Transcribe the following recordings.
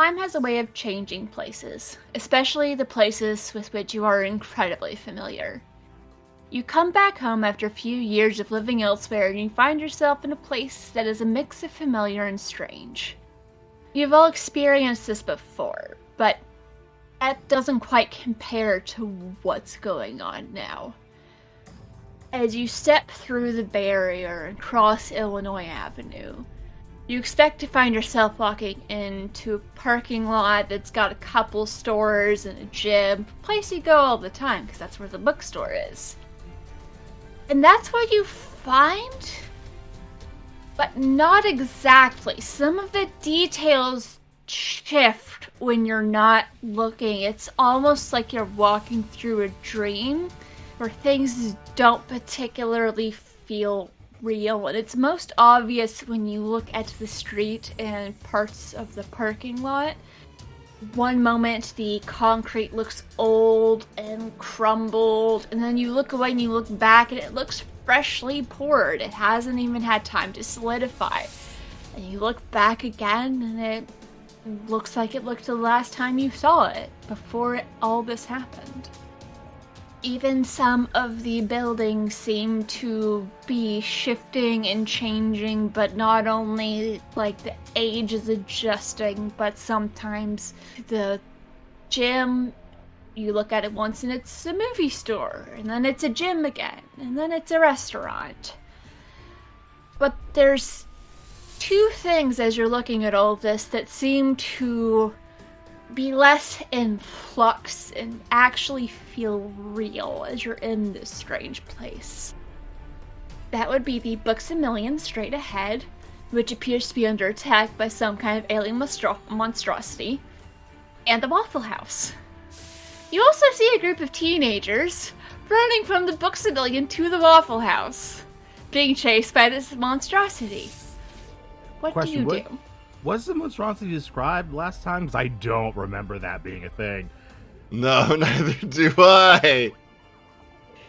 time has a way of changing places, especially the places with which you are incredibly familiar. You come back home after a few years of living elsewhere and you find yourself in a place that is a mix of familiar and strange. You've all experienced this before, but that doesn't quite compare to what's going on now. As you step through the barrier and cross Illinois Avenue, you expect to find yourself walking into a parking lot that's got a couple stores and a gym, a place you go all the time because that's where the bookstore is. And that's what you find? But not exactly. Some of the details shift when you're not looking. It's almost like you're walking through a dream where things don't particularly feel real. And it's most obvious when you look at the street and parts of the parking lot. One moment the concrete looks old and crumbled, and then you look away and you look back and it looks freshly poured. It hasn't even had time to solidify. And you look back again and it looks like it looked the last time you saw it, before all this happened. Even some of the buildings seem to be shifting and changing, but not only like the age is adjusting, but sometimes the gym, you look at it once and it's a movie store, and then it's a gym again, and then it's a restaurant. But there's two things as you're looking at all this that seem to be less in flux and actually feel real as you're in this strange place. That would be the Books A Million straight ahead, which appears to be under attack by some kind of alien monstrosity, and the Waffle House. You also see a group of teenagers running from the Books A Million to the Waffle House, being chased by this monstrosity. What do you do? Was the monstrosity described last time? Because I don't remember that being a thing. No, neither do I.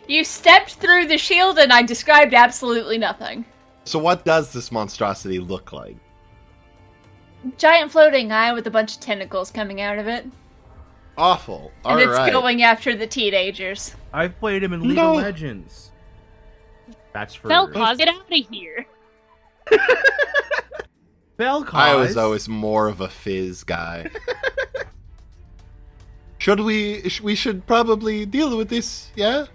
You stepped through the shield and I described absolutely nothing. So what does this monstrosity look like? Giant floating eye with a bunch of tentacles coming out of it. Awful. And it's going after the teenagers. I've played him in League of Legends. That's for... Vel'Koz, get out of here! Vel'Koz? I was always more of a fizz guy. We should probably deal with this, yeah?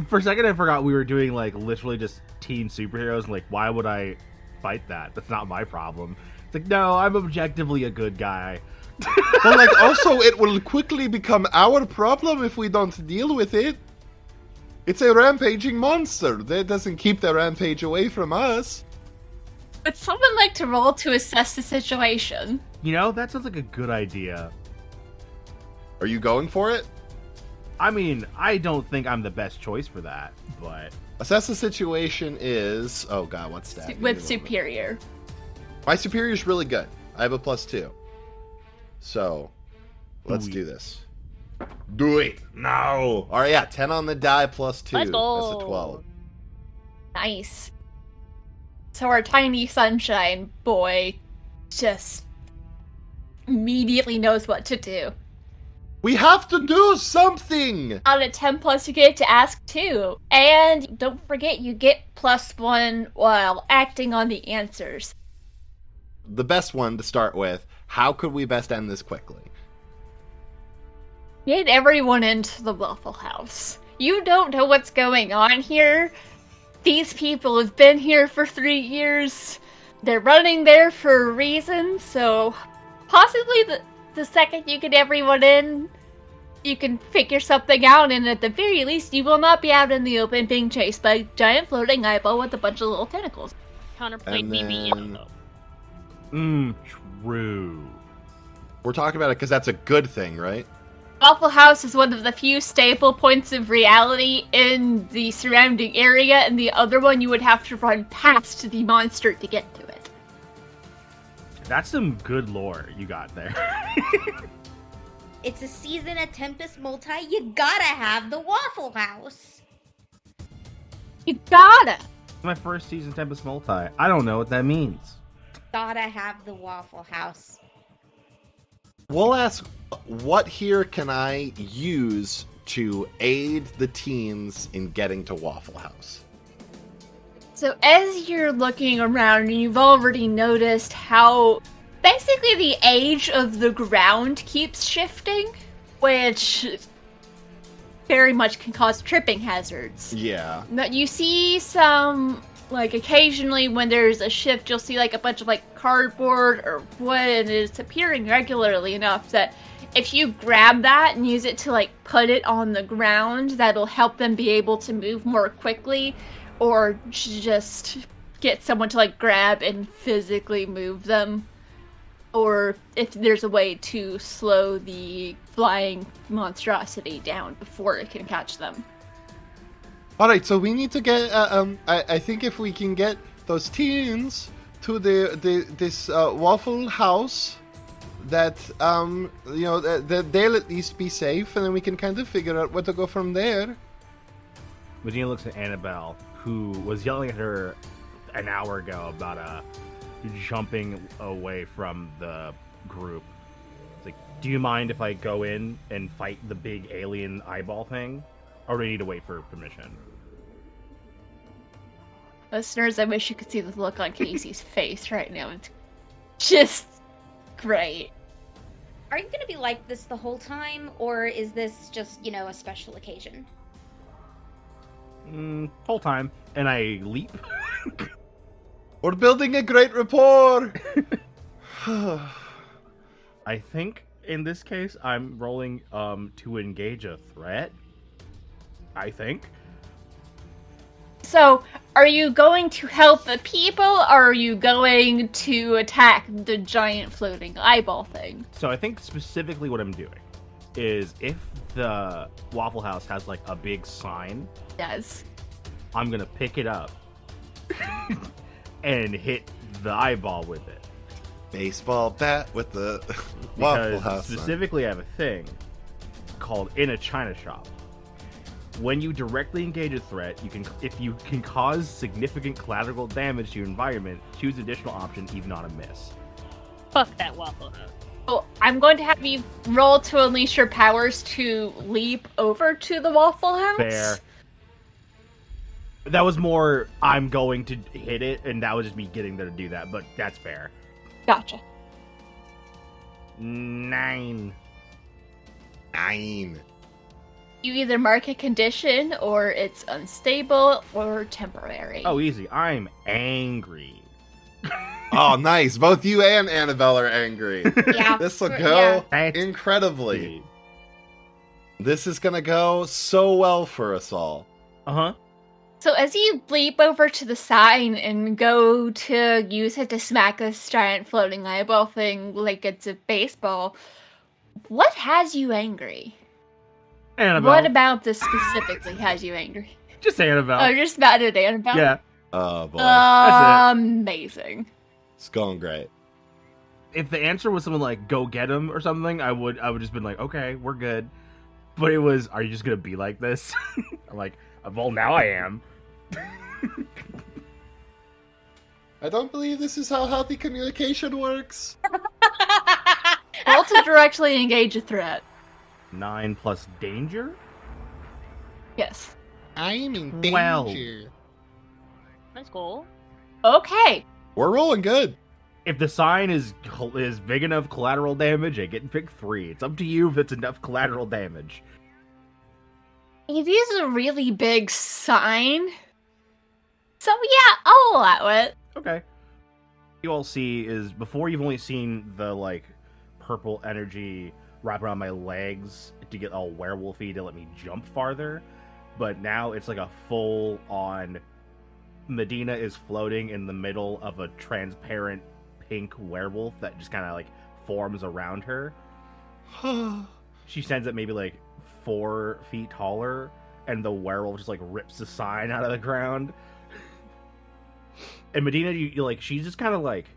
For a second I forgot we were doing, like, literally just teen superheroes, and, like, why would I fight that? That's not my problem. It's like, no, I'm objectively a good guy. But, like, also, it will quickly become our problem if we don't deal with it. It's a rampaging monster. That doesn't keep the rampage away from us. Would someone like to roll to assess the situation? You know, that sounds like a good idea. Are you going for it? I mean, I don't think I'm the best choice for that, but... Assess the situation is... Oh god, what's stat? With superior. My superior's really good. I have a +2. So, let's do this. Do it! No! Alright, yeah, 10 on the die +2. Let's go. That's a 12. Nice. So our tiny sunshine boy just immediately knows what to do. We have to do something! On a 10+, you get to ask 2. And don't forget, you get +1 while acting on the answers. The best one to start with, how could we best end this quickly? Get everyone into the Waffle House. You don't know what's going on here. These people have been here for 3 years. They're running there for a reason, so possibly the second you get everyone in, you can figure something out, and at the very least, you will not be out in the open being chased by a giant floating eyeball with a bunch of little tentacles. Counterplate me being True. We're talking about it because that's a good thing, right? Waffle House is one of the few stable points of reality in the surrounding area, and the other one you would have to run past the monster to get to it. That's some good lore you got there. It's a season at Tempus Multae. You gotta have the Waffle House. You gotta! My first season Tempus Multae. I don't know what that means. Gotta have the Waffle House. we'll ask, what here can I use to aid the teens in getting to Waffle House? So as you're looking around, you've already noticed how basically the age of the ground keeps shifting, which very much can cause tripping hazards. Yeah. But you see some, like, occasionally when there's a shift, you'll see, like, a bunch of, like, cardboard or wood, and it's appearing regularly enough that if you grab that and use it to, like, put it on the ground, that'll help them be able to move more quickly, or just get someone to, like, grab and physically move them. Or if there's a way to slow the flying monstrosity down before it can catch them. All right, so we need to get. I think if we can get those teens to this Waffle House, that that they'll at least be safe, and then we can kind of figure out where to go from there. Medina looks at Annabelle, who was yelling at her an hour ago about jumping away from the group. It's like, do you mind if I go in and fight the big alien eyeball thing? Or do we need to wait for permission? Listeners, I wish you could see the look on Casey's face right now. It's just great. Are you gonna be like this the whole time, or is this just, a special occasion? Whole time. And I leap. We're building a great rapport. I think in this case I'm rolling to engage a threat. I think. So, are you going to help the people, or are you going to attack the giant floating eyeball thing? So I think specifically what I'm doing is if the Waffle House has like a big sign, Yes. I'm gonna pick it up and hit the eyeball with it. Baseball bat with the Waffle Because House. specifically I have a thing called In a China Shop. When you directly engage a threat, if you can cause significant collateral damage to your environment, choose additional option even on a miss. Fuck that Waffle House. Oh, I'm going to have you roll to unleash your powers to leap over to the Waffle House. Fair. That was more I'm going to hit it, and that was just me getting there to do that, but that's fair. Gotcha. 9. You either mark a condition, or it's unstable, or temporary. Oh, easy. I'm angry. Oh, nice. Both you and Annabelle are angry. Yeah. This will yeah. go That's incredibly. This is going to go so well for us all. Uh-huh. So as you leap over to the sign and go to use it to smack this giant floating eyeball thing like it's a baseball, what has you angry? Annabelle. What about this specifically has you angry? Just Annabelle. Oh, you're just mad at Annabelle? Yeah. Oh, boy. That's it. Amazing. It's going great. If the answer was something like, go get him or something, I would just been like, okay, we're good. But it was, are you just going to be like this? I'm like, well, now I am. I don't believe this is how healthy communication works. Roll to directly engage a threat. 9 plus danger? Yes. I'm in Well. danger. That's cool. Okay. We're rolling good. If the sign is big enough collateral damage, I get to pick 3. It's up to you if it's enough collateral damage. It is a really big sign. So yeah, I'll allow it. Okay. You all see is, before you've only seen the, like, purple energy wrap around my legs to get all werewolfy to let me jump farther. But now it's like a full-on Medina is floating in the middle of a transparent pink werewolf that just kind of, like, forms around her. She stands at maybe, like, 4 feet taller, and the werewolf just, like, rips the sign out of the ground. And Medina, you like, she's just kind of like,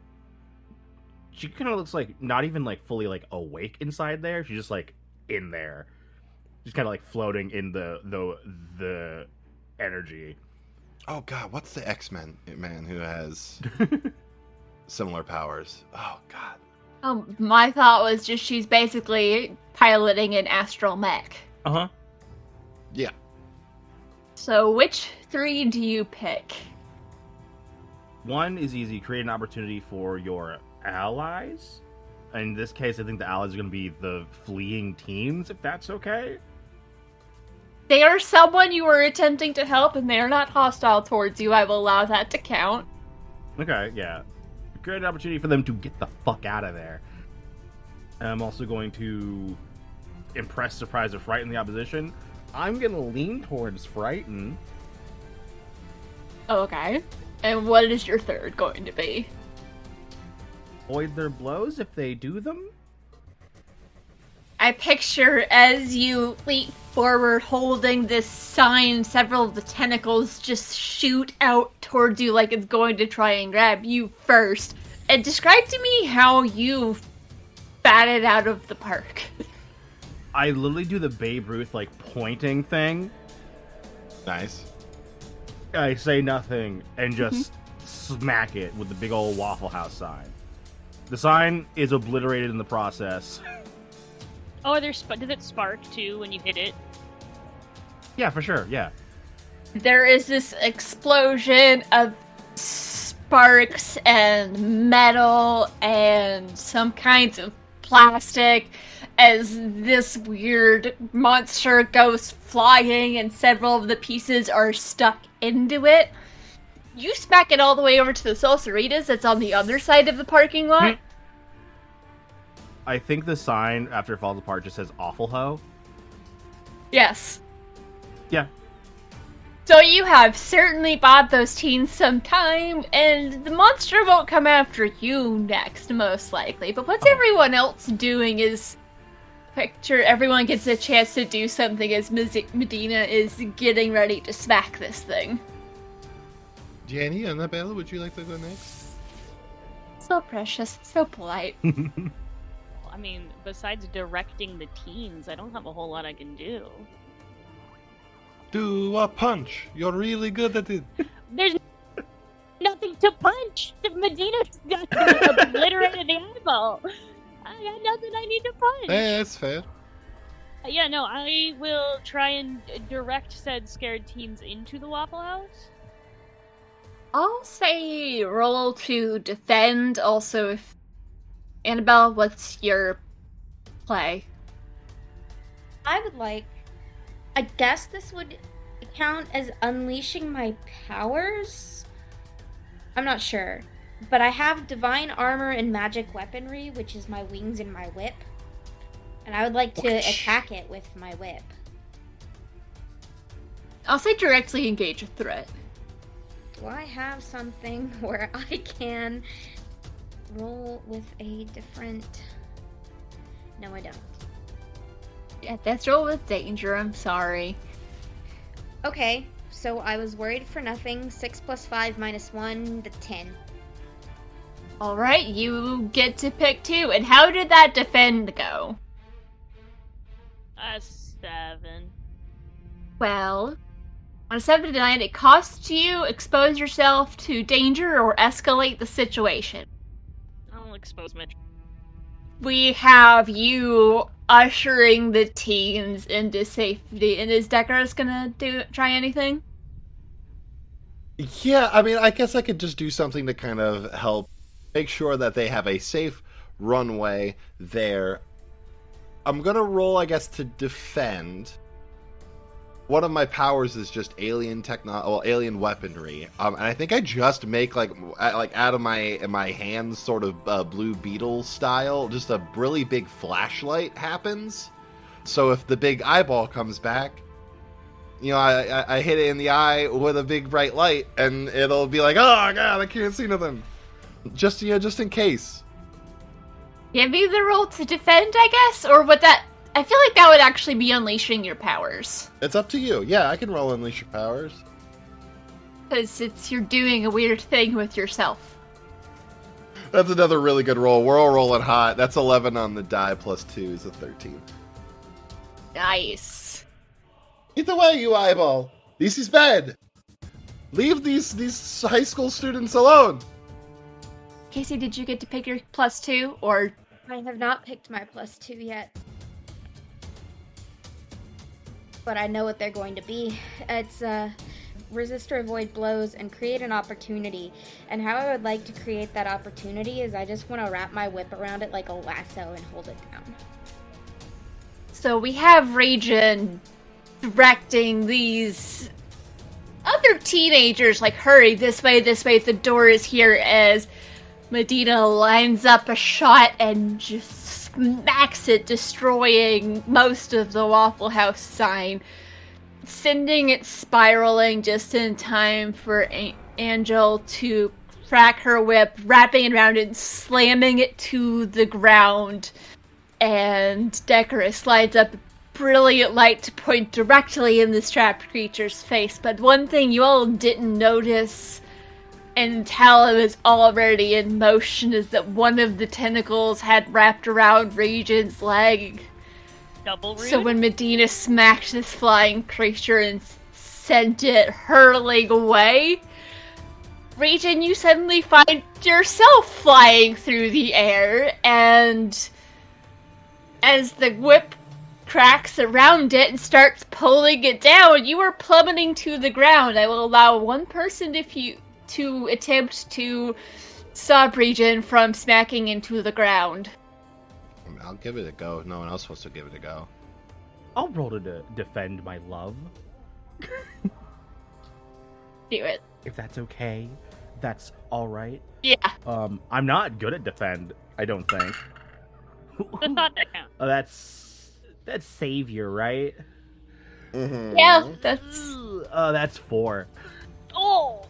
she kind of looks like not even like fully like awake inside there. She's just like in there, just kind of like floating in the energy. Oh, God, what's the X-Men man who has similar powers? Oh, God. My thought was just she's basically piloting an astral mech. Uh-huh. Yeah. So which 3 do you pick? One is easy. Create an opportunity for your allies. In this case, I think the allies are going to be the fleeing teens, if that's okay. They are someone you were attempting to help, and they are not hostile towards you. I will allow that to count. Okay, yeah. Create an opportunity for them to get the fuck out of there. And I'm also going to impress, surprise, or frighten the opposition. I'm going to lean towards frighten. Okay. And what is your 3rd going to be? Avoid their blows if they do them. I picture as you leap forward holding this sign, several of the tentacles just shoot out towards you like it's going to try and grab you first. And describe to me how you batted out of the park. I literally do the Babe Ruth, like, pointing thing. Nice. I say nothing and just smack it with the big old Waffle House sign. The sign is obliterated in the process. Oh, does it spark too when you hit it? Yeah, for sure, yeah. There is this explosion of sparks and metal and some kinds of plastic as this weird monster goes flying and several of the pieces are stuck into it. You smack it all the way over to the Salsaritas that's on the other side of the parking lot. I think the sign, after it falls apart, just says Awful Ho. Yes. Yeah. So you have certainly bought those teens some time, and the monster won't come after you next, most likely. But what's everyone else doing is... Picture everyone gets a chance to do something as Medina is getting ready to smack this thing. Jenny, Annabelle, would you like to go next? So precious, so polite. I mean, besides directing the teens, I don't have a whole lot I can do. Do a punch. You're really good at it. There's nothing to punch. Medina obliterated the eyeball. I got nothing I need to punch. Yeah, that's fair. Yeah, no, I will try and direct said scared teens into the Waffle House. I'll say roll to defend. Also, if Annabelle, what's your play? I would like... I guess this would count as unleashing my powers? I'm not sure. But I have divine armor and magic weaponry, which is my wings and my whip. And I would like to attack it with my whip. I'll say directly engage a threat. Do I have something where I can roll with a different... No, I don't. Yeah, that's roll with danger, I'm sorry. Okay, so I was worried for nothing. 6 plus 5 minus 1, the 10. Alright, you get to pick 2. And how did that defend go? 7. Well, on a 7 to 9, it costs you expose yourself to danger or escalate the situation. I'll expose Mitch. We have you ushering the teens into safety, and is Deckard's gonna try anything? Yeah, I mean, I guess I could just do something to kind of help make sure that they have a safe runway there. I'm gonna roll, I guess, to defend. One of my powers is just alien alien weaponry, and I think I just make like out of my hands, sort of Blue Beetle style, just a really big flashlight happens. So if the big eyeball comes back, you know, I hit it in the eye with a big bright light, and it'll be like, oh god, I can't see nothing. Just just in case. Give me the roll to defend, I guess, or would that? I feel like that would actually be unleashing your powers. It's up to you. Yeah, I can roll Unleash Your Powers. Because you're doing a weird thing with yourself. That's another really good roll. We're all rolling hot. That's 11 on the die, plus 2 is a 13. Nice. Get away, you eyeball! This is bad! Leave these high school students alone! Casey, did you get to pick your plus 2, or I have not picked my +2 yet. But I know what they're going to be. It's resist or avoid blows and create an opportunity. And how I would like to create that opportunity is I just want to wrap my whip around it like a lasso and hold it down. So we have Regen directing these other teenagers, like, hurry, this way, the door is here, as Medina lines up a shot and just smacks it, destroying most of the Waffle House sign, sending it spiraling just in time for Angel to crack her whip, wrapping it around it, and slamming it to the ground. And Decorous lights up a brilliant light to point directly in this trapped creature's face. But one thing you all didn't notice until it was already in motion is that one of the tentacles had wrapped around Regen's leg. Double rude. So when Medina smacked this flying creature and sent it hurtling away, Regen, you suddenly find yourself flying through the air, and as the whip cracks around it and starts pulling it down, you are plummeting to the ground. I will allow one person to attempt to stop Regen from smacking into the ground. I'll give it a go. No one else supposed to give it a go. I'll roll to defend my love. Do it. If that's okay. That's alright. Yeah. I'm not good at defend, I don't think. The thought that counts. That's savior, right? Mm-hmm. Yeah, that's... That's 4. Oh!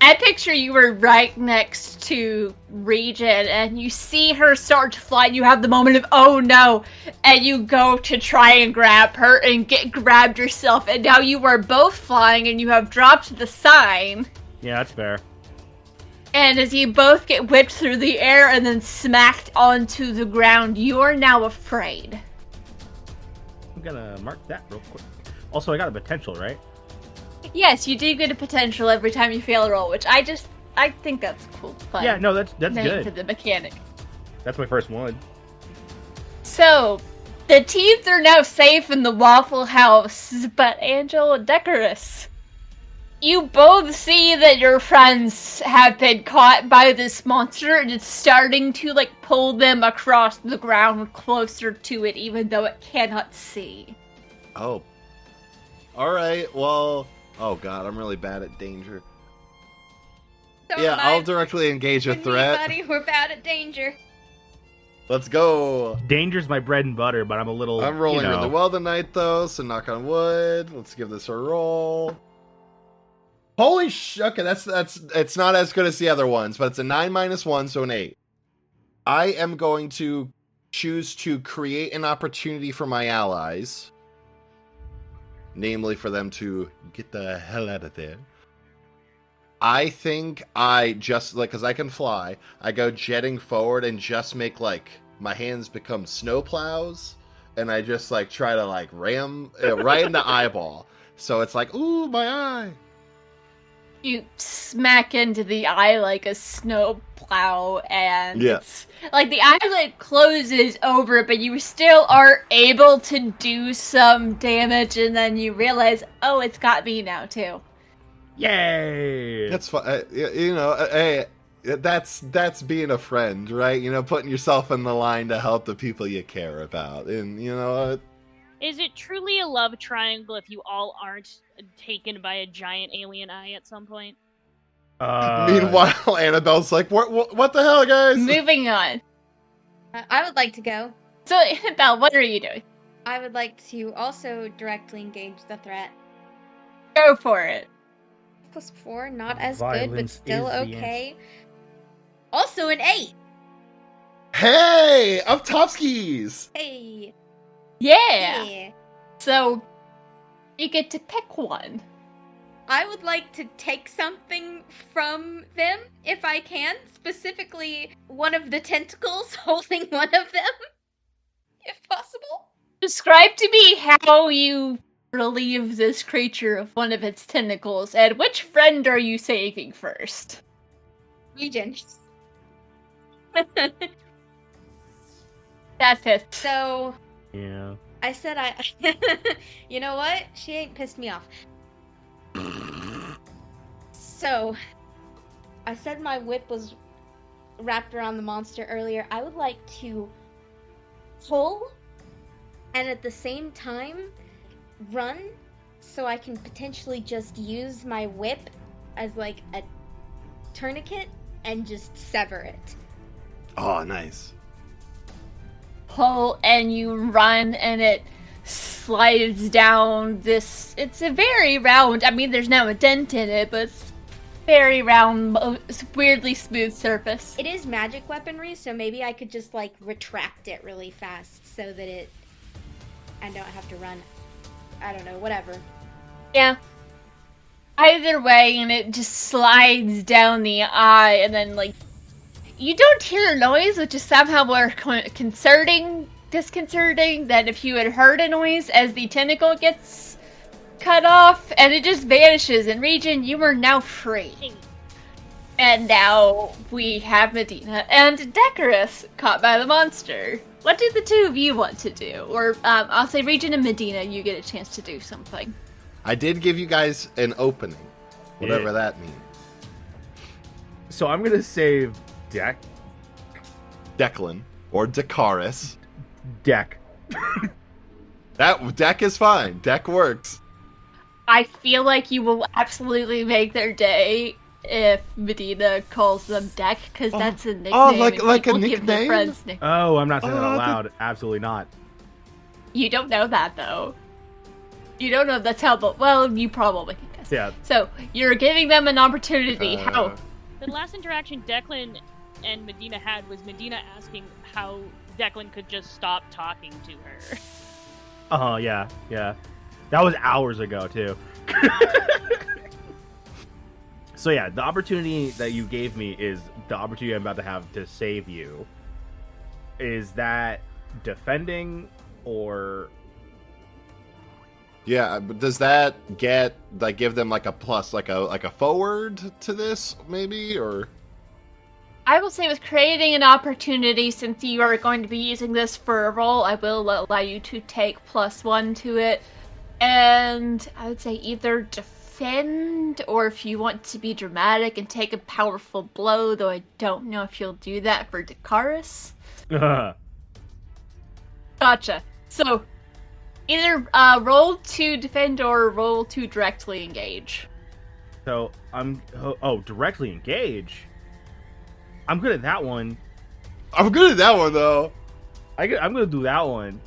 I picture you were right next to Regen, and you see her start to fly, and you have the moment of, oh no, and you go to try and grab her, and get grabbed yourself, and now you are both flying, and you have dropped the sign. Yeah, that's fair. And as you both get whipped through the air and then smacked onto the ground, you are now afraid. I'm gonna mark that real quick. Also, I got a potential, right? Yes, you do get a potential every time you fail a roll, which I think that's cool. Fun. Yeah, no, that's name good. to the mechanic. That's my first one. So, the teens are now safe in the Waffle House, but Angel and Decorous, you both see that your friends have been caught by this monster, and it's starting to, like, pull them across the ground closer to it, even though it cannot see. Oh. Alright, well... Oh god, I'm really bad at danger. So Yeah, am I. I'll directly engage a With me, threat. buddy, we're bad at danger. Let's go! Danger's my bread and butter, but I'm a little. I'm rolling you know, really well tonight, though, so knock on wood. Let's give this a roll. Holy okay, that's it's not as good as the other ones, but it's a 9 minus 1, so an 8. I am going to choose to create an opportunity for my allies. Namely, for them to get the hell out of there. I think I just, like, because I can fly, I go jetting forward and just make, like, my hands become snow plows, and I just, like, try to, like, ram right in the eyeball. So it's like, ooh, my eye. You smack into the eye like a snow plow, and it's like the eyelid closes over, but you still are able to do some damage, and then you realize, oh, it's got me now too. Yay! That's fun. You know, hey, that's being a friend, right? You know, putting yourself in the line to help the people you care about, and you know. Is it truly a love triangle if you all aren't taken by a giant alien eye at some point? Meanwhile, Annabelle's like, what the hell, guys? Moving on. I would like to go. So, Annabelle, what are you doing? I would like to also directly engage the threat. Go for it. +4, not as Violence good, but still is the okay. Also an 8. Hey, up top skis. Hey. Yeah. So, you get to pick one. I would like to take something from them, if I can. Specifically, one of the tentacles holding one of them. If possible. Describe to me how you relieve this creature of one of its tentacles, and which friend are you saving first? Regen. That's it. So Yeah. I said you know what? She ain't pissed me off. So I said my whip was wrapped around the monster earlier. I would like to pull and at the same time run so I can potentially just use my whip as like a tourniquet and just sever it. Oh, nice. Pull and you run and it slides down this. It's a very round. I mean, there's no dent in it, but it's very round, weirdly smooth surface. It is magic weaponry, so maybe I could just like retract it really fast so that I don't have to run. I don't know, whatever. Yeah. Either way, and it just slides down the eye, and then like you don't hear a noise, which is somehow more disconcerting than if you had heard a noise as the tentacle gets cut off, and it just vanishes. And Region, you are now free. And now we have Medina and Decorous caught by the monster. What do the two of you want to do? Or I'll say Region and Medina, you get a chance to do something. I did give you guys an opening, whatever that means. So I'm gonna save Declan or Decaris. Deck. That deck is fine. Deck works. I feel like you will absolutely make their day if Medina calls them Deck, because that's a nickname. Oh, like and a people give their nickname? friends nicknames. Oh, I'm not saying that Oh, out that- loud. Absolutely not. You don't know that, though. You don't know that's how, but, well, you probably can guess. Yeah. So, you're giving them an opportunity. How? The last interaction Declan and Medina had was Medina asking how Declan could just stop talking to her. Oh, yeah. That was hours ago, too. So, yeah, the opportunity that you gave me is the opportunity I'm about to have to save you. Is that defending or... Yeah, but does that give them like a plus, like a forward to this, maybe, or? I will say with creating an opportunity, since you are going to be using this for a roll, I will allow you to take +1 to it. And I would say either defend, or if you want to be dramatic and take a powerful blow, though I don't know if you'll do that for Decaris. Gotcha. So, either roll to defend or roll to directly engage. So, directly engage? I'm good at that one. I'm good at that one though. I'm gonna do that one.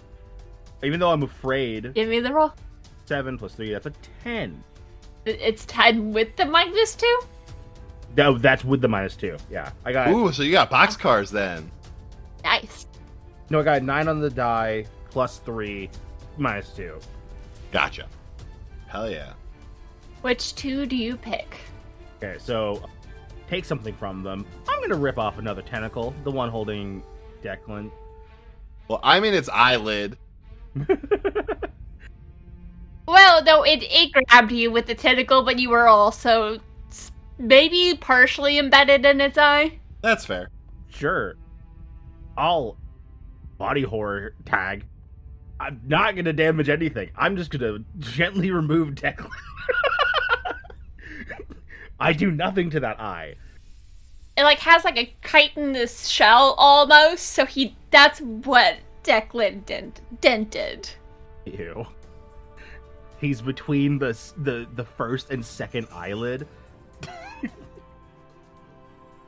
Even though I'm afraid. Give me the roll. 7 + 3, that's a 10. It's 10 with the -2? No, that's with the -2. Yeah, I got. Ooh, so you got boxcars then. Nice. No, I got 9 on the die, +3, -2. Gotcha. Hell yeah. Which 2 do you pick? Okay, so take something from them. I'm gonna rip off another tentacle, the one holding Declan. Well, I'm in its eyelid. Well, no, it grabbed you with the tentacle, but you were also maybe partially embedded in its eye. That's fair. Sure. I'll body horror tag. I'm not gonna damage anything. I'm just gonna gently remove Declan. I do nothing to that eye. It has a chitinous shell almost, so that's what Declan dented. Ew. He's between the first and second eyelid.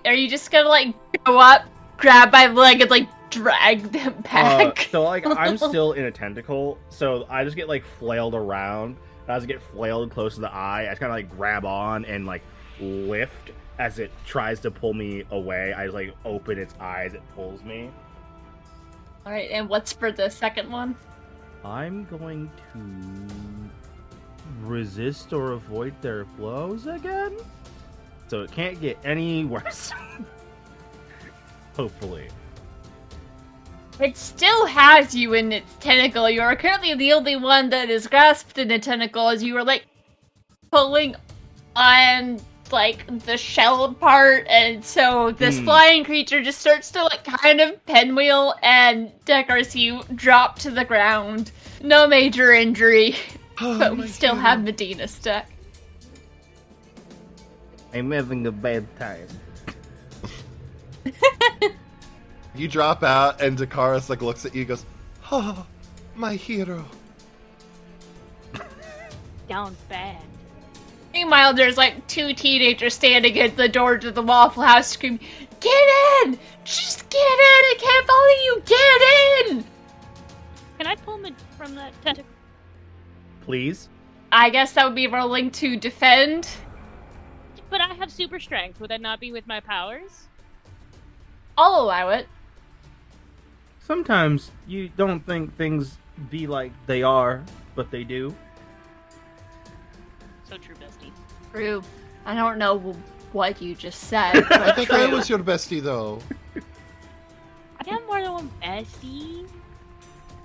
Are you just gonna go up, grab my leg, and drag them back? So I'm still in a tentacle, so I just get flailed around. I just get flailed close to the eye. I just kind of grab on and lift as it tries to pull me away. I just open its eyes. It pulls me. All right, and what's for the second one? I'm going to resist or avoid their blows again, so it can't get any worse. Hopefully. It still has you in its tentacle. You are currently the only one that is grasped in a tentacle as you are pulling on like the shell part, and so this flying creature just starts to like kind of pinwheel, and Deckers, you drop to the ground. No major injury, but we still have Medina stuck. I'm having a bad time. You drop out, and Dakaris like looks at you, and goes, "Oh, my hero." Down bad. Meanwhile, there's like 2 teenagers standing at the door to the Waffle House screaming, "Get in! Just get in! I can't believe you get in!" Can I pull him from that tentacle? Please? I guess that would be rolling to defend. But I have super strength. Would that not be with my powers? I'll allow it. Sometimes you don't think things be like they are, but they do. So true, bestie. True. I don't know what you just said, but I think true. I was your bestie, though. I have more than one bestie.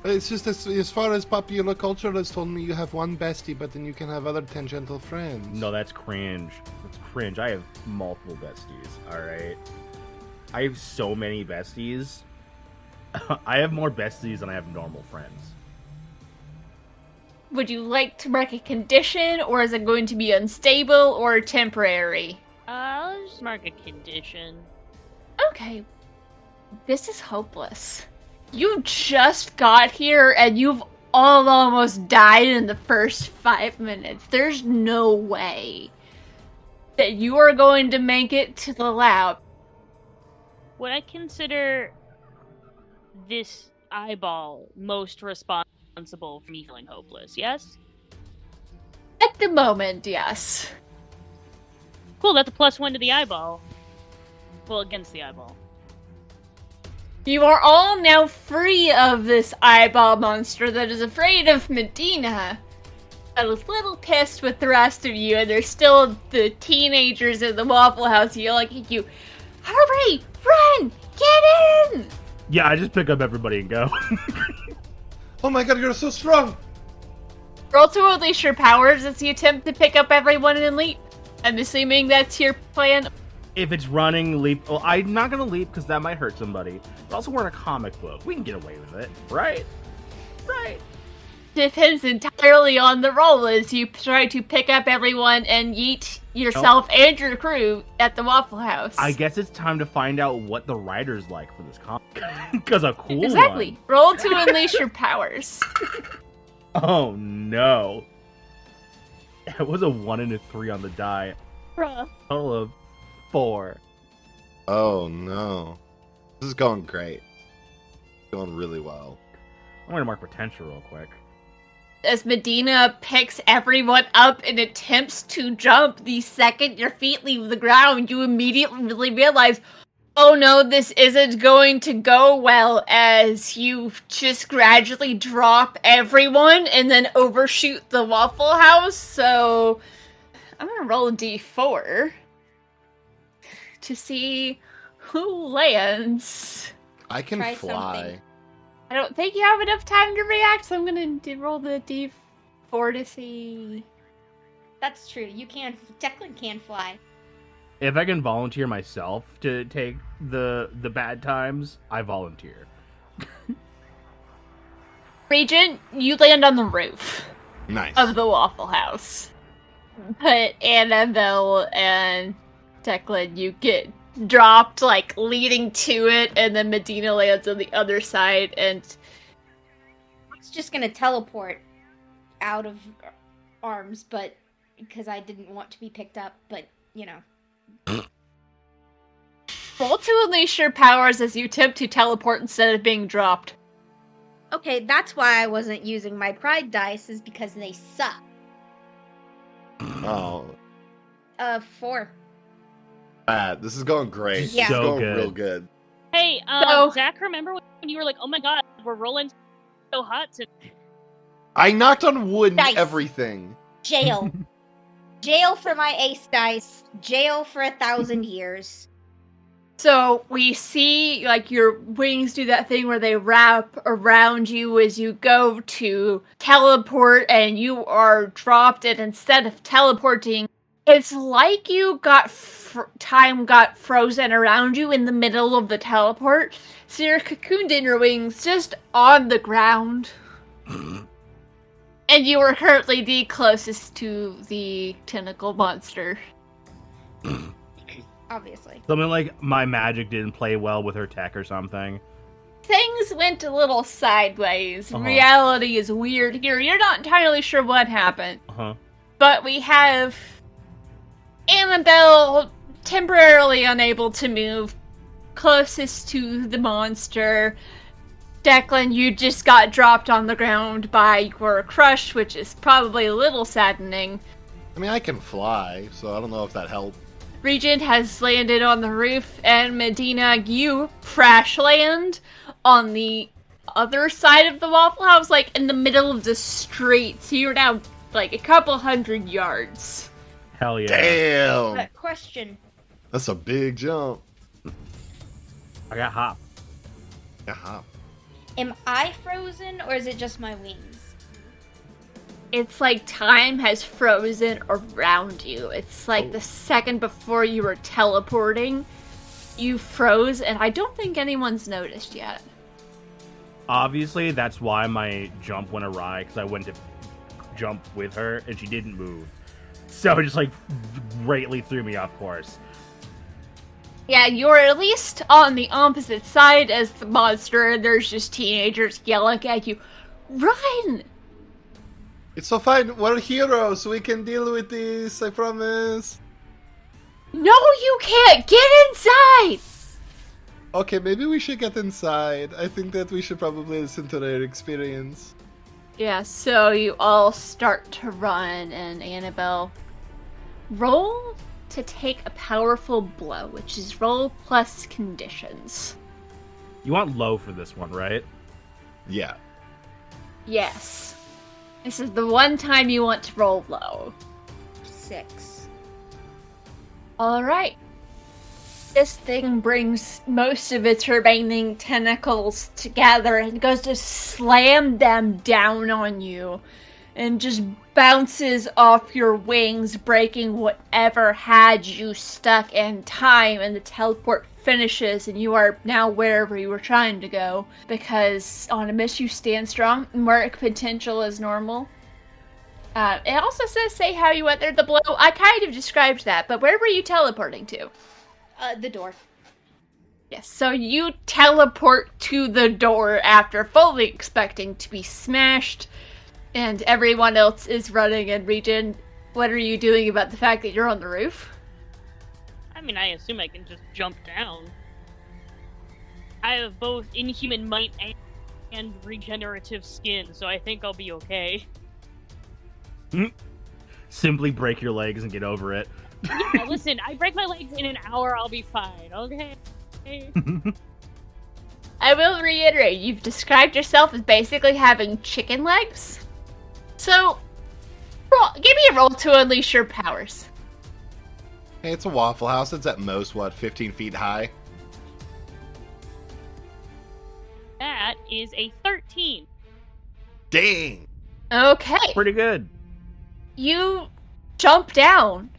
It's just as far as popular culture has told me, you have one bestie, but then you can have other tangential friends. No, that's cringe. That's cringe. I have multiple besties, alright? I have so many besties. I have more besties than I have normal friends. Would you like to mark a condition, or is it going to be unstable or temporary? I'll just mark a condition. Okay. This is hopeless. You just got here and you've all almost died in the first 5 minutes. There's no way that you are going to make it to the lab. Would I consider this eyeball most responsible for me feeling hopeless? Yes? At the moment, yes. Cool, that's a +1 to the eyeball. Well, against the eyeball. You are all now free of this eyeball monster that is afraid of Medina. I was a little pissed with the rest of you, and there's still the teenagers in the Waffle House yelling at you, "Hurry! Run! Get in!" Yeah, I just pick up everybody and go. Oh my god, you're so strong! Roll to unleash your powers as you attempt to pick up everyone and leap. I'm assuming that's your plan. If it's running, leap... Well, I'm not going to leap because that might hurt somebody. But also, we're in a comic book. We can get away with it, right? Right. Depends entirely on the roll as you try to pick up everyone and yeet yourself and your crew at the Waffle House. I guess it's time to find out what the writer's like for this comic. Because a cool Exactly. one. Roll to unleash your powers. Oh, no. It was a 1 and a 3 on the die. Bruh. Total of 4. Oh no. This is going great. Going really well. I'm going to mark potential real quick. As Medina picks everyone up and attempts to jump, the second your feet leave the ground, you immediately realize, oh no, this isn't going to go well, as you just gradually drop everyone and then overshoot the Waffle House. So I'm going to roll a d4 to see who lands. I can Try fly. something. I don't think you have enough time to react, so I'm going to roll the d4 to see. That's true. You can. Declan can fly. If I can volunteer myself to take the bad times, I volunteer. Regent, you land on the roof Nice. of the Waffle House. But Annabelle and Declan, you get dropped, like, leading to it, and then Medina lands on the other side, and... It's just gonna teleport out of arms, but because I didn't want to be picked up, but, you know. Roll to unleash your powers as you attempt to teleport instead of being dropped. Okay, that's why I wasn't using my pride dice, is because they suck. Oh, 4. bad. This is going great. Yeah. This is So going good. real good. Hey, So- Zach, remember when you were like, oh my god, we're rolling so hot today? I knocked on wood and Dice. everything. Jail. Jail for my ace dice. Jail for 1,000 years. So we see, like, your wings do that thing where they wrap around you as you go to teleport, and you are dropped, and instead of teleporting It's like you got time got frozen around you in the middle of the teleport, so you're cocooned in your wings just on the ground. And you are currently the closest to the tentacle monster. Obviously. Something like my magic didn't play well with her tech or something. Things went a little sideways. Uh-huh. Reality is weird here. You're not entirely sure what happened. Uh-huh. But we have Annabelle temporarily unable to move, closest to the monster. Declan, you just got dropped on the ground by your crush, which is probably a little saddening. I mean, I can fly, so I don't know if that helped. Regent has landed on the roof, and Medina, you crash land on the other side of the Waffle House, like in the middle of the street. So you're now like a couple 100 yards. Hell yeah. Damn! But question. That's a big jump. I got hop. Yeah. Am I frozen or is it just my wings? It's like time has frozen around you. It's like the second before you were teleporting, you froze, and I don't think anyone's noticed yet. Obviously, that's why my jump went awry, because I went to jump with her, and she didn't move. So it just, like, greatly threw me off course. Yeah, you're at least on the opposite side as the monster, and there's just teenagers yelling at you, "Run!" It's so fine. We're heroes. We can deal with this, I promise. No, you can't! Get inside! Okay, maybe we should get inside. I think that we should probably listen to their experience. Yeah, so you all start to run, and Annabelle, roll to take a powerful blow, which is roll plus conditions. You want low for this one, right? Yeah. Yes. This is the one time you want to roll low. 6. Alright. This thing brings most of its remaining tentacles together and goes to slam them down on you. And just bounces off your wings, breaking whatever had you stuck in time, and the teleport finishes, and you are now wherever you were trying to go. Because on a miss, you stand strong, mark potential is normal. It also says, say how you weathered the blow. I kind of described that, but where were you teleporting to? The door. Yes, so you teleport to the door after fully expecting to be smashed, and everyone else is running and Regen. What are you doing about the fact that you're on the roof? I mean, I assume I can just jump down. I have both inhuman might and regenerative skin, so I think I'll be okay. Simply break your legs and get over it. Yeah, listen, I break my legs in an hour, I'll be fine, okay? I will reiterate, you've described yourself as basically having chicken legs. So, give me a roll to unleash your powers. Hey, it's a Waffle House. It's at most, 15 feet high? That is a 13. Dang! Okay. Pretty good. You jump down,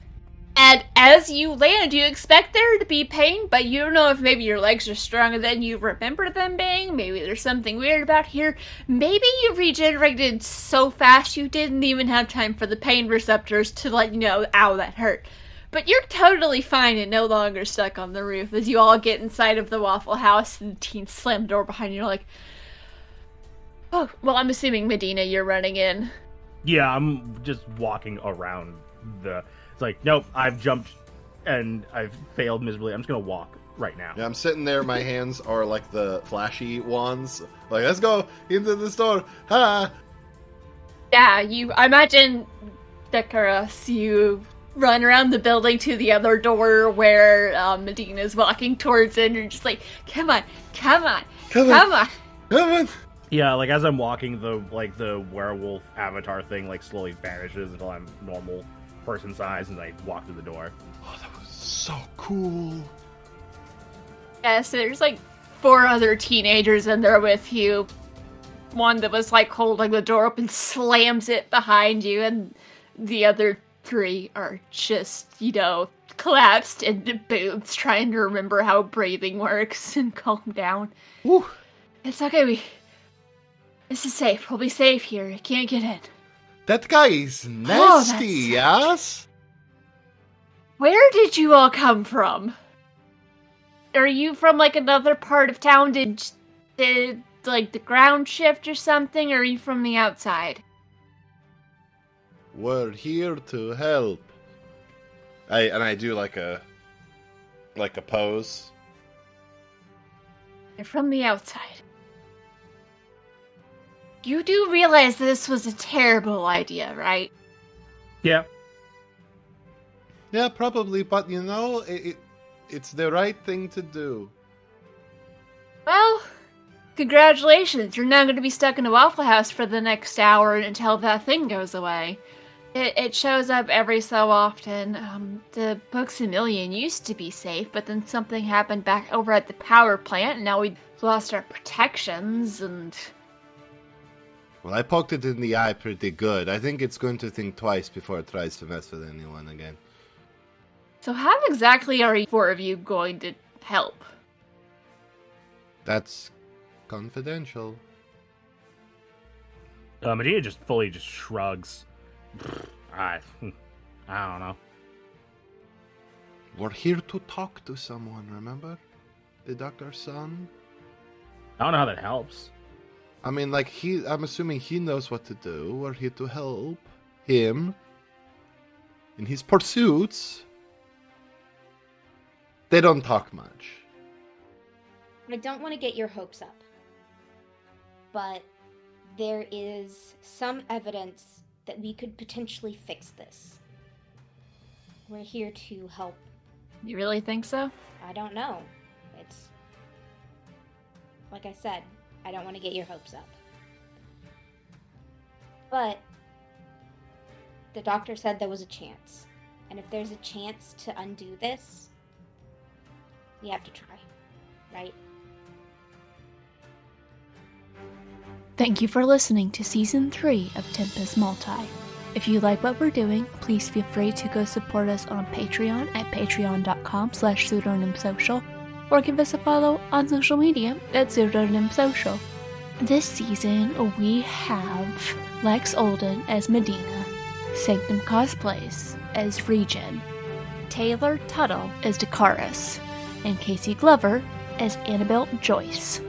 and as you land, you expect there to be pain, but you don't know if maybe your legs are stronger than you remember them being. Maybe there's something weird about here. Maybe you regenerated so fast you didn't even have time for the pain receptors to let you know, ow, that hurt. But you're totally fine and no longer stuck on the roof as you all get inside of the Waffle House and the teens slam the door behind you. You're like, oh, well, I'm assuming, Medina, you're running in. Yeah, I'm just walking around the... It's like, nope, I've jumped and I've failed miserably. I'm just gonna walk right now. Yeah, I'm sitting there. My hands are like the flashy wands. Like, let's go into the store. Ha! Yeah, I imagine, Decorus, you run around the building to the other door where Medina's walking towards it, and you're just like, come on, come on, Come come on. on. Come on! Yeah, like as I'm walking, the werewolf avatar thing like slowly vanishes until I'm normal person size, and I walk through the door. Oh, that was so cool. Yeah, so there's like 4 other teenagers in there with you. One that was like holding the door open slams it behind you, and the other three are just, collapsed into booths trying to remember how breathing works and calm down. Woo. It's okay, this is safe. We'll be safe here. I can't get in. That guy is nasty, yes? Where did you all come from? Are you from, another part of town? Did the ground shift or something? Or are you from the outside? We're here to help. I do like a pose. You're from the outside. You do realize this was a terrible idea, right? Yeah. Yeah, probably, but it's the right thing to do. Well, congratulations. You're now going to be stuck in a Waffle House for the next hour until that thing goes away. It shows up every so often. The Books-A-Million used to be safe, but then something happened back over at the power plant, and now we lost our protections, and... Well, I poked it in the eye pretty good. I think it's going to think twice before it tries to mess with anyone again. So how exactly are you four of you going to help? That's confidential. Medea just fully shrugs. I don't know. We're here to talk to someone, remember? The doctor's son? I don't know how that helps. I mean, I'm assuming he knows what to do. We're here to help him in his pursuits. They don't talk much. I don't want to get your hopes up, but there is some evidence that we could potentially fix this. We're here to help. You really think so? I don't know. It's... Like I said, I don't want to get your hopes up. But the doctor said there was a chance. And if there's a chance to undo this, we have to try, right? Thank you for listening to Season 3 of Tempus Multae. If you like what we're doing, please feel free to go support us on Patreon at patreon.com/pseudonymsocial, or give us a follow on social media at pseudonymsocial. This season, we have Lex Olden as Medina, Sanctum Cosplays as Regen, Taylor Tuttle as Dakaris, and Casey Glover as Annabelle Joyce.